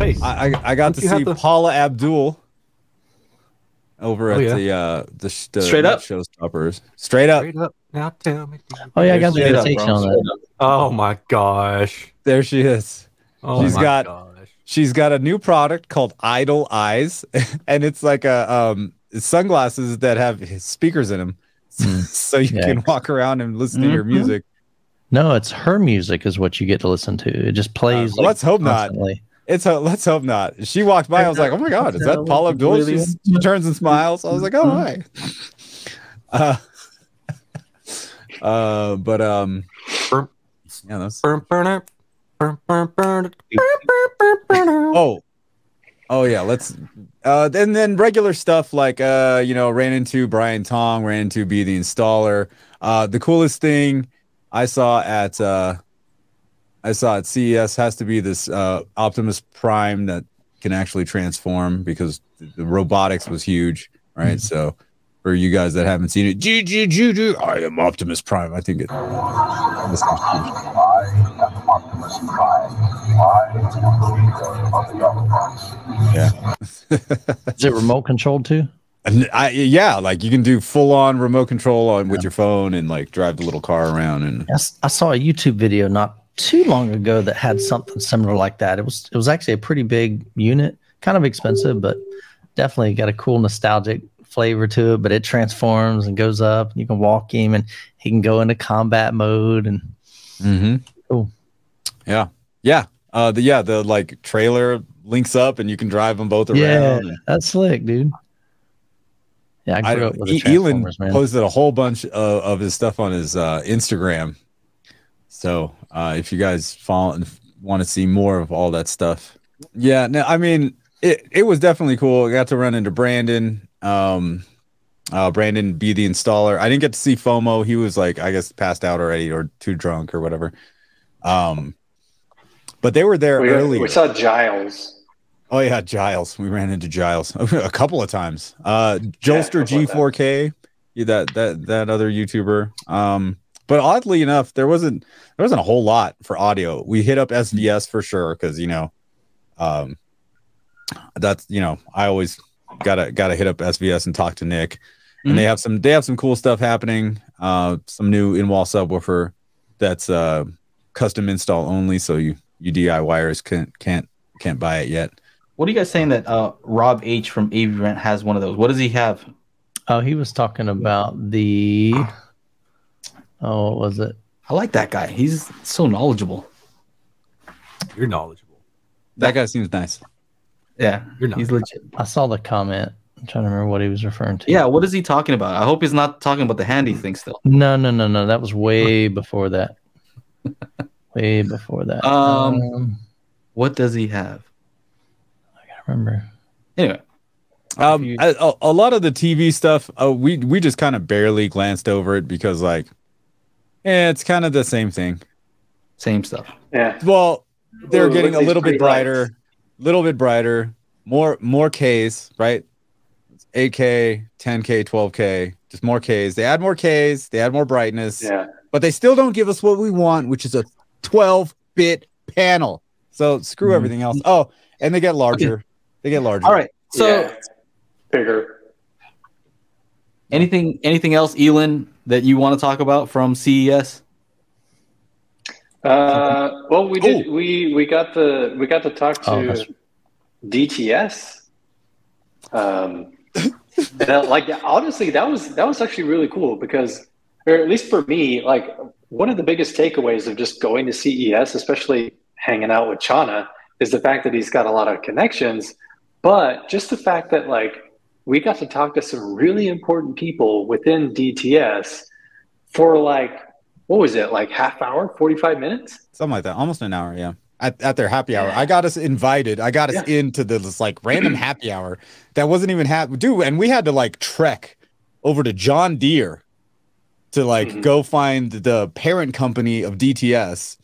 Space. I got to see Paula Abdul over at the Straight Up Showstoppers. Straight up. Now tell me. Oh yeah, I got the invitation on that. Oh my gosh. There she is. Oh she's got a new product called Idle Eyes, and it's like sunglasses that have speakers in them, so you can walk around and listen to your music. No, it's her music is what you get to listen to. It just plays. Let's hope constantly. not. Let's hope not. She walked by. I was like, oh my God, is that Paula Abdul? She turns and smiles. I was like, oh hi. Yeah, that's. Oh yeah, let's and then regular stuff like ran into Brian Tong, ran into Be the Installer. The coolest thing I saw at CES has to be this Optimus Prime that can actually transform, because the robotics was huge, right? So for you guys that haven't seen it, I am Optimus Prime. I think it. This Optimus Prime. Yeah. Is it remote controlled too? Yeah, like you can do full on remote control with your phone and like drive the little car around. And I saw a YouTube video not too long ago that had something similar like that. It was actually a pretty big unit, kind of expensive, but definitely got a cool nostalgic flavor to it. But it transforms and goes up, and you can walk him, and he can go into combat mode. And cool. Yeah. The like trailer links up, and you can drive them both around. Yeah, that's slick, dude. Yeah, I grew up with the Transformers, man. Posted a whole bunch of his stuff on his Instagram. So if you guys follow and want to see more of all that stuff, yeah. No, I mean it was definitely cool. I got to run into Brandon. Brandon Be the Installer. I didn't get to see FOMO. He was like, I guess, passed out already or too drunk or whatever. But they were there earlier. We saw Giles. Oh yeah, Giles. We ran into Giles a couple of times. Jolster G4K, that other YouTuber. But oddly enough, there wasn't a whole lot for audio. We hit up SVS for sure, because that's I always gotta hit up SVS and talk to Nick. And they have some cool stuff happening. Some new in-wall subwoofer that's custom install only, so you DIYers can't buy it yet. What are you guys saying that Rob H from AV Rent has one of those? What does he have? Oh, he was talking about the. Oh, what was it? I like that guy. He's so knowledgeable. You're knowledgeable. That guy seems nice. Yeah, he's legit. I saw the comment. I'm trying to remember what he was referring to. Yeah, what is he talking about? I hope he's not talking about the handy thing still. No. That was way before that. Way before that. What does he have? I gotta remember. Anyway, a lot of the TV stuff, we just kind of barely glanced over it because, like, it's kind of the same thing. Same stuff. Yeah. Well, they're getting a little bit brighter, more Ks, right? 8K, 10K, 12K, just more Ks. They add more Ks, they add more brightness. Yeah. But they still don't give us what we want, which is a 12-bit panel. So screw everything else. Oh, and they get larger. Okay. They get larger. All right. So bigger. Anything else, Ealan, that you want to talk about from CES? Well, we did. We got to talk to DTS. And like, honestly, that was actually really cool because, or at least for me, like one of the biggest takeaways of just going to CES, especially hanging out with Channa, is the fact that he's got a lot of connections, but just the fact that like we got to talk to some really important people within DTS for like, what was it, like half hour, 45 minutes? Something like that, almost an hour, yeah. At their happy hour. I got us invited. I got us into this like random happy hour that wasn't even dude, and we had to like trek over to John Deere to like go find the parent company of DTS.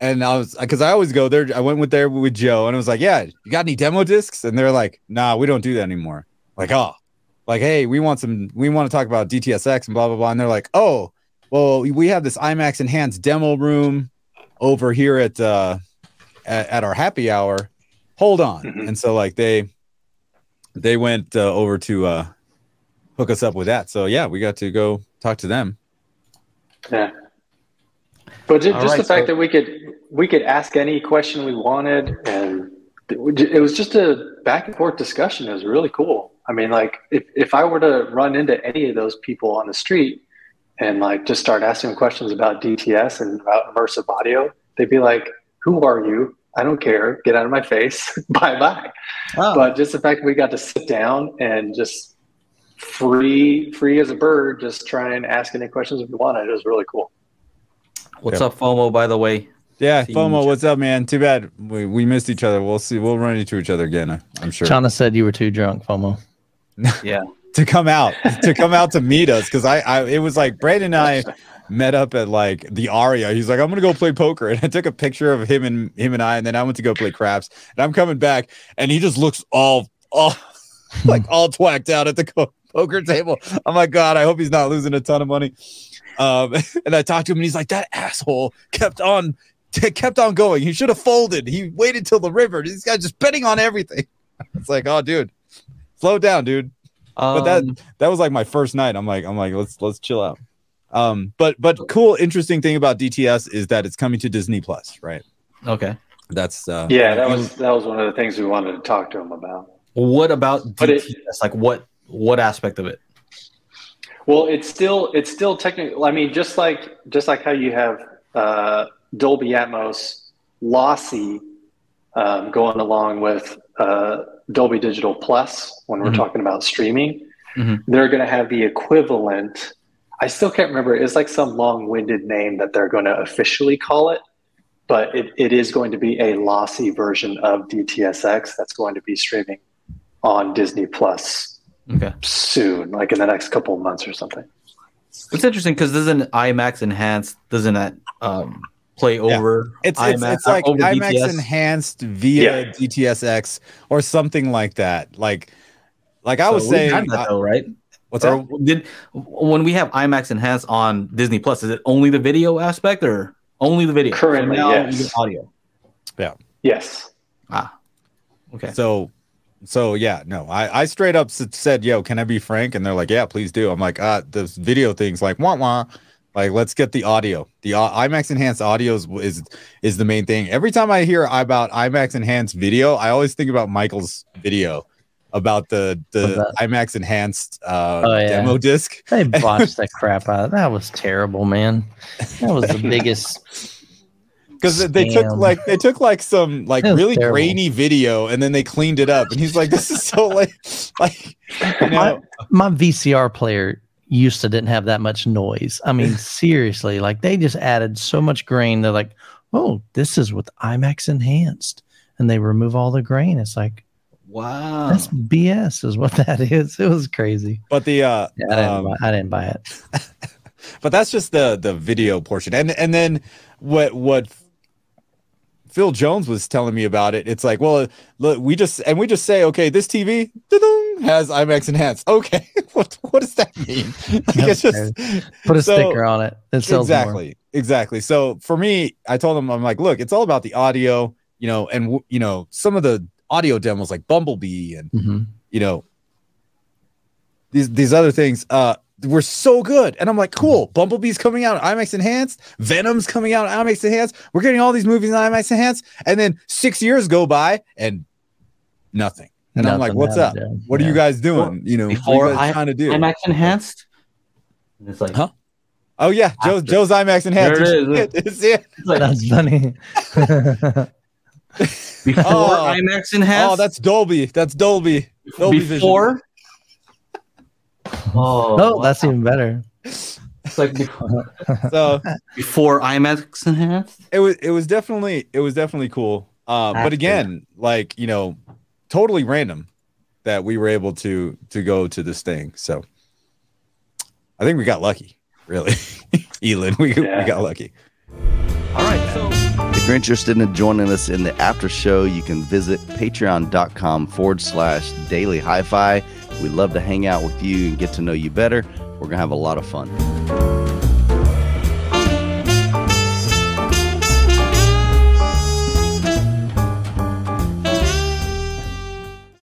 And I was, because I always go there. I went there with Joe and I was like, yeah, you got any demo discs? And they're like, nah, we don't do that anymore. Like, hey, we want to talk about DTSX and blah, blah, blah. And they're like, oh, well, we have this IMAX enhanced demo room over here at our happy hour. hold on. And so like they went over to hook us up with that. So yeah, we got to go talk to them. Yeah. But just the fact that we could ask any question we wanted, and it was just a back and forth discussion. It was really cool. I mean, like if I were to run into any of those people on the street and like just start asking questions about DTS and about immersive audio, they'd be like, "Who are you? I don't care. Get out of my face. Bye-bye." Wow. But just the fact that we got to sit down and just free as a bird, just try and ask any questions we wanted, it was really cool. What's up, FOMO, by the way? Yeah, FOMO, what's up, man? Too bad we missed each other. We'll see. We'll run into each other again, I'm sure. Channa said you were too drunk, FOMO. Yeah. to come out to meet us, because it was like Brandon and I met up at like the Aria. He's like, I'm gonna go play poker, and I took a picture of him and I, and then I went to go play craps, and I'm coming back, and he just looks all like all twacked out at the poker table. I'm like, God, I hope he's not losing a ton of money. And I talked to him, and he's like, that asshole kept on going. He should have folded. He waited till the river. This guy's just betting on everything. It's like, oh, dude, slow down, dude. But that was like my first night. I'm like, let's chill out. But cool, interesting thing about DTS is that it's coming to Disney Plus, right? Okay. That's that was one of the things we wanted to talk to him about. What about DTS? Like what aspect of it? Well, it's still technical. I mean, just like how you have Dolby Atmos lossy going along with Dolby Digital Plus when we're talking about streaming, they're going to have the equivalent. I still can't remember. It's like some long-winded name that they're going to officially call it, but it is going to be a lossy version of DTSX that's going to be streaming on Disney Plus. Okay. Soon, like in the next couple of months or something. It's interesting because doesn't IMAX Enhanced that play over? It's IMAX, it's like over IMAX DTS? Enhanced via DTSX or something like that. Like I was saying, that though, right? What's that? When we have IMAX Enhanced on Disney Plus, is it only the video aspect or only the video? Currently, yes. You get audio. Yeah. Yes. Okay. So yeah, no, I straight up said, yo, can I be frank? And they're like, yeah, please do. I'm like, this video thing's like, wah. Like, let's get the audio. The IMAX Enhanced audio is the main thing. Every time I hear about IMAX Enhanced video, I always think about Michael's video about the IMAX Enhanced demo disc. They botched that crap out. That was terrible, man. That was the biggest. Because they took some really terrible, grainy video, and then they cleaned it up, and he's like, "This is so like you know." My VCR player didn't have that much noise. I mean, seriously, like they just added so much grain. They're like, "Oh, this is with IMAX Enhanced," and they remove all the grain. It's like, wow, that's BS, is what that is. It was crazy. But the I didn't buy it. But that's just the video portion, and then what Phil Jones was telling me about it. It's like, well, look, we just say, okay, this TV has IMAX Enhanced. Okay, what does that mean? Like, it's just put a sticker on it. It sells exactly. So for me, I told him, I'm like, look, it's all about the audio, and some of the audio demos like Bumblebee and these other things. Were so good, and I'm like, cool. Bumblebee's coming out IMAX Enhanced. Venom's coming out IMAX Enhanced. We're getting all these movies in IMAX Enhanced, and then 6 years go by and nothing. And I'm like, what's up? What are you guys doing? Before what are you guys trying to do? IMAX Enhanced. And it's like, huh? Oh yeah, Joe's IMAX Enhanced. There it is. It's like, that's funny. Before IMAX Enhanced. Oh, that's Dolby. That's Dolby. Dolby Before. Vision. Oh, that's even better. It's like before IMAX Enhanced. It was definitely cool. But again, like totally random that we were able to go to this thing. So I think we got lucky, really. Ealan, we got lucky. All right. So if you're interested in joining us in the after show, you can visit patreon.com/daily HiFi. We'd love to hang out with you and get to know you better. We're going to have a lot of fun.